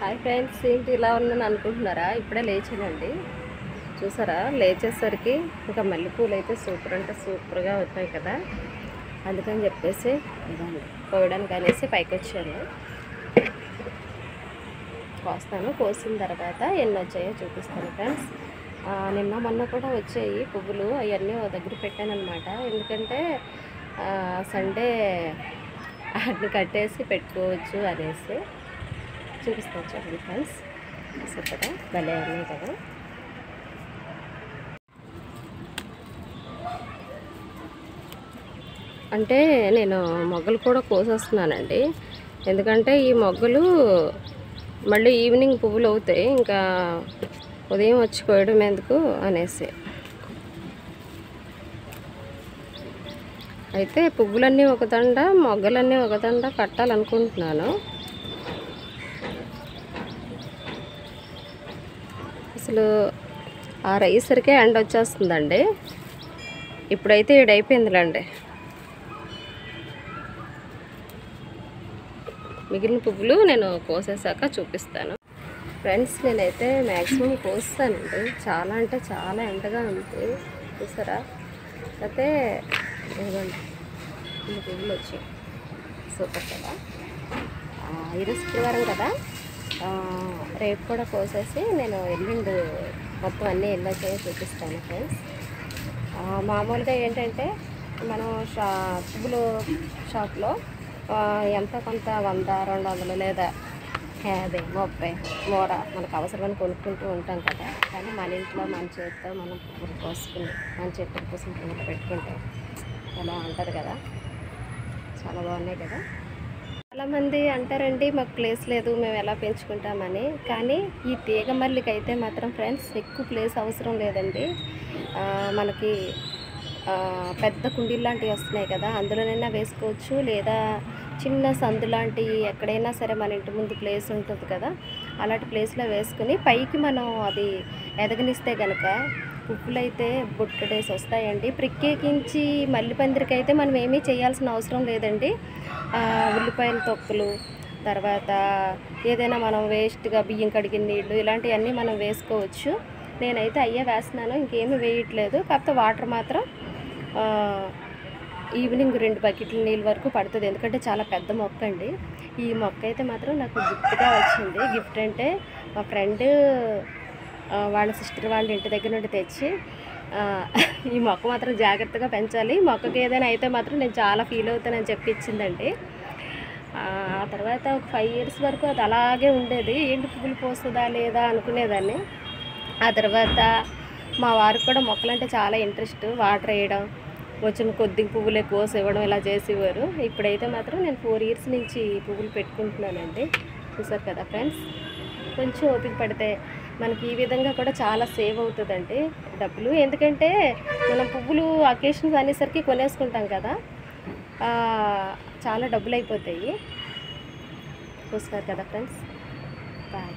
Hi friends, ఏంటి ఇలా ఉన్నాను అనుకుంటున్నారా? ఇప్పుడే లేచానండి. చూసారా, లేచేసరికి ఇంకా మల్లెపూలు అయితే సూపర్ అంటే సూపర్గా వచ్చాయి కదా. అందుకని చెప్పేసి ఇదండి కోయడానికి అనేసి పైకి వచ్చాను. కోస్తాను. కోసిన తర్వాత ఎన్ని వచ్చాయో చూపిస్తాను ఫ్రెండ్స్. నిన్న మొన్న కూడా వచ్చాయి పువ్వులు, అవన్నీ దగ్గర పెట్టాను అనమాట. ఎందుకంటే సండే వాటిని కట్టేసి పెట్టుకోవచ్చు అనేసి చూపిస్తాను. చూడండి ఫ్రెండ్స్, సూపర్గా భలే ఉన్నాయి కదా. అంటే నేను మొగ్గలు కూడా కోసేస్తున్నానండి. ఎందుకంటే ఈ మొగ్గలు మళ్ళీ ఈవినింగ్ పువ్వులు అవుతాయి, ఇంకా ఉదయం వచ్చి కోయడం ఎందుకు అనేసి. అయితే పువ్వులన్నీ ఒక దండ, మొగ్గలన్నీ ఒక దండ కట్టాలనుకుంటున్నాను. అసలు ఆ రైసరికే ఎండ వచ్చేస్తుందండి. ఇప్పుడైతే అయిపోయిందిలేండి. మిగిలిన పువ్వులు నేను కోసేసాక చూపిస్తాను ఫ్రెండ్స్. నేనైతే మ్యాక్సిమం కోస్తానండి. చాలా అంటే చాలా ఎండగా ఉంది, చూసారా. అయితే ఇదిగోండి ఇన్ని పువ్వులు వచ్చాయి, సూపర్ కదా. ఈరోజు శుక్రవారం కదా, రేపు కూడా కోసేసి నేను ఎల్లుండి మొత్తం అన్నీ ఎల్లో చేసి చూపిస్తాను ఫ్రెండ్స్. మామూలుగా ఏంటంటే మనం పువ్వులు షాప్లో ఎంత కొంత 100, 200 లేదా 50, 30 మూర మనకు అవసరమని కొనుక్కుంటూ ఉంటాం కదా. కానీ మన ఇంట్లో మన చేతితో మనం పువ్వులు కోసుకుని మన చేతితో కోసం పువ్వులు పెట్టుకుంటే అలా ఉంటుంది కదా, చాలా బాగున్నాయి కదా. చాలామంది అంటారండి మాకు ప్లేస్ లేదు, మేము ఎలా పెంచుకుంటామని. కానీ ఈ తీగ మల్లికి అయితే మాత్రం ఫ్రెండ్స్ ఎక్కువ ప్లేస్ అవసరం లేదండి. మనకి పెద్ద కుండీలు లాంటివి వస్తున్నాయి కదా, అందులోనైనా వేసుకోవచ్చు. లేదా చిన్న సందు లాంటివి ఎక్కడైనా సరే మన ఇంటి ముందు ప్లేస్ ఉంటుంది కదా, అలాంటి ప్లేస్లో వేసుకుని పైకి మనం అది ఎదగనిస్తే కనుక పువ్వులు అయితే బుట్టడేసి వస్తాయండి. ప్రత్యేకించి మల్లిపందిరికి అయితే మనం ఏమీ చేయాల్సిన అవసరం లేదండి. ఉల్లిపాయల తొక్కులు, తర్వాత ఏదైనా మనం వేస్ట్గా బియ్యం కడిగిన నీళ్ళు ఇలాంటివన్నీ మనం వేసుకోవచ్చు. నేనైతే అయ్యే వేస్తున్నాను, ఇంకేమీ వేయట్లేదు. కాకపోతే వాటర్ మాత్రం ఈవినింగ్ 2 బకెట్ల నీళ్ళ వరకు పడుతుంది. ఎందుకంటే చాలా పెద్ద మొక్క అండి. ఈ మొక్క అయితే మాత్రం నాకు గిఫ్ట్గా వచ్చింది. గిఫ్ట్ అంటే మా ఫ్రెండ్ వాళ్ళ సిస్టర్ వాళ్ళ ఇంటి దగ్గర నుండి తెచ్చి, ఈ మొక్క మాత్రం జాగ్రత్తగా పెంచాలి, మొక్కకి ఏదైనా అయితే మాత్రం నేను చాలా ఫీల్ అవుతానని చెప్పి ఇచ్చిందండి. ఆ తర్వాత ఒక 5 years వరకు అది అలాగే ఉండేది. ఏంటి పువ్వులు పోస్తుందా లేదా అనుకునేదాన్ని. ఆ తర్వాత మా వారికి కూడా మొక్కలంటే చాలా ఇంట్రెస్ట్. వాటర్ వేయడం, వచ్చిన కొద్ది పువ్వులే కోసి ఇవ్వడం ఇలా చేసేవారు. ఇప్పుడైతే మాత్రం నేను 4 years నుంచి పువ్వులు పెట్టుకుంటున్నానండి. చూసారు కదా ఫ్రెండ్స్. కొంచెం ఓపిక పడితే మనకి ఈ విధంగా కూడా చాలా సేవ్ అవుతుందండి డబ్బులు. ఎందుకంటే మనం పువ్వులు అకేషన్స్ అనేసరికి కొనేసుకుంటాం కదా, చాలా డబ్బులు అయిపోతాయి. చూస్తారు కదా ఫ్రెండ్స్. బాయ్.